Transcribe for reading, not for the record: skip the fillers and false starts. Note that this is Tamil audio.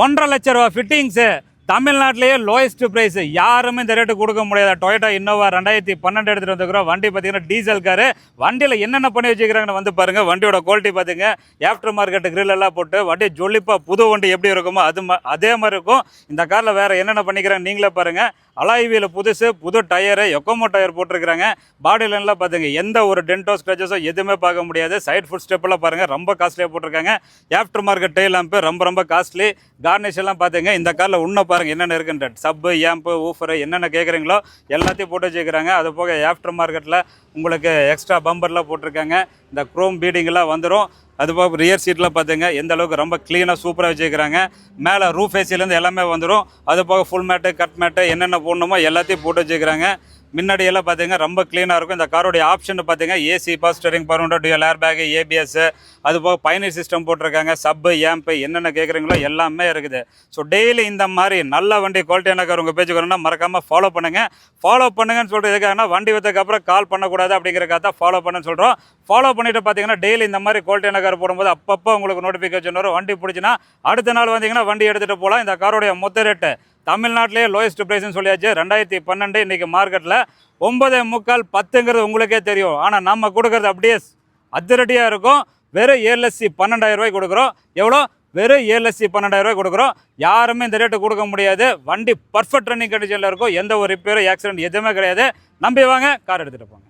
1,50,000 ரூபா ஃபிட்டிங்ஸு தமிழ்நாட்டிலேயே லோயஸ்ட் ப்ரைஸ். யாருமே இந்த ரேட்டு கொடுக்க முடியாது. டொயோட்டா இன்னோவா 2012 எடுத்துகிட்டு வந்துக்கிறோம். வண்டி பார்த்தீங்கன்னா டீசல் காரு. வண்டியில் என்னென்ன பண்ணி வச்சுக்கிறாங்கன்னு வந்து பாருங்கள். வண்டியோட குவாலிட்டி பார்த்துங்க. ஆஃப்டர் மார்க்கெட் கிரில் எல்லாம் போட்டு வண்டி ஜொலிப்பாக புது வண்டி எப்படி இருக்குமோ அதே மாதிரி இருக்கும். இந்த காரில் வேறு என்னென்ன பண்ணிக்கிறாங்க நீங்களே பாருங்கள். அலாய் வீல் புதுசு, புது டயரு, எக்கோமோ டயர் போட்டிருக்கிறாங்க. பாடி லைன்லாம் பார்த்துங்க, எந்த ஒரு டென்டோ ஸ்க்ராச்சஸோ எதுவுமே பார்க்க முடியாது. சைட் ஃபுட் ஸ்டெப்பெல்லாம் பாருங்கள், ரொம்ப காஸ்ட்லியாக போட்டிருக்காங்க. ஆஃப்டர் மார்க்கெட் டெயில் லேம்பு ரொம்ப காஸ்ட்லி. கார்னிஷ் எல்லாம் பார்த்துங்க. இந்த காரில் இன்னும் பாருங்கள் என்னென்ன இருக்குன்ற சப்பு, ஏம்பு, ஊஃபரு என்னென்ன கேட்குறீங்களோ எல்லாத்தையும் போட்டு வச்சுக்கிறாங்க. அது போக ஆஃப்டர் மார்க்கெட்டில் உங்களுக்கு எக்ஸ்ட்ரா பம்பர்லாம் போட்டிருக்காங்க. இந்த குரோம் பீடிங்கெல்லாம் வந்துடும். அதுபோக ரியர் சீட்லாம் பார்த்துங்க எந்த அளவுக்கு ரொம்ப க்ளீனாக சூப்பராக வச்சுக்கிறாங்க. மேலே ரூஃப் ஏசிலேருந்து எல்லாமே வந்துடும். அது போக ஃபுல் மேட்டு, கட் மேட்டு என்னென்ன போடணுமோ எல்லாத்தையும் போட்டு வச்சுக்கிறாங்க. முன்னாடி எல்லாம் பார்த்தீங்க ரொம்ப க்ளீனாக இருக்கும். இந்த காரோடைய ஆப்ஷன் பார்த்தீங்க AC, power steering, power window, dual air bag, ABS, அது போக பயனர் சிஸ்டம் போட்டிருக்காங்க. சப்பு, ஏம்பு என்னென்ன கேட்குறீங்களோ எல்லாமே இருக்குது. ஸோ டெய்லி இந்த மாதிரி நல்ல வண்டி குவாலிட்டியான கார் உங்கள் பேஜுக்கு வரணும்னா மறக்காமல் ஃபாலோ பண்ணுங்கன்னு சொல்லிட்டு எதுக்காகனா வண்டி வந்ததுக்கப்புறம் கால் பண்ணக்கூடாது அப்படிங்கிறக்காக தான் ஃபாலோ பண்ணுன்னு சொல்கிறோம். ஃபாலோ பண்ணிவிட்டு பார்த்தீங்கன்னா டெய்லி இந்த மாதிரி குவாலிட்டியான கார் போடும்போது அப்பப்போ உங்களுக்கு நோட்டிஃபிகேஷன் வரும். வண்டி பிடிச்சின்னா அடுத்த நாள் வந்தீங்கன்னா வண்டி எடுத்துகிட்டு போகலாம். இந்த காரோடைய மொத்த ரேட்டு தமிழ்நாட்டிலே லோயஸ்ட் ப்ரைஸ்னு சொல்லியாச்சு. 2012 இன்றைக்கி மார்க்கெட்டில் 9.25 10ங்கிறது உங்களுக்கே தெரியும். ஆனால் நம்ம கொடுக்குறது அப்படியே அதிரடியாக இருக்கும். வெறும் 7,12,000 ரூபாய்க்கு கொடுக்குறோம். எவ்வளோ? வெறும் 7,12,000 ரூபாய் கொடுக்குறோம். யாருமே இந்த ரேட்டு கொடுக்க முடியாது. வண்டி பர்ஃபெக்ட் ரன்னிங் கண்டிஷனில் இருக்கும். எந்த ஒரு ரிப்பேரும் ஆக்சிடென்ட் எதுவுமே கிடையாது. நம்பி வாங்க, கார் எடுத்துகிட்டு போங்க.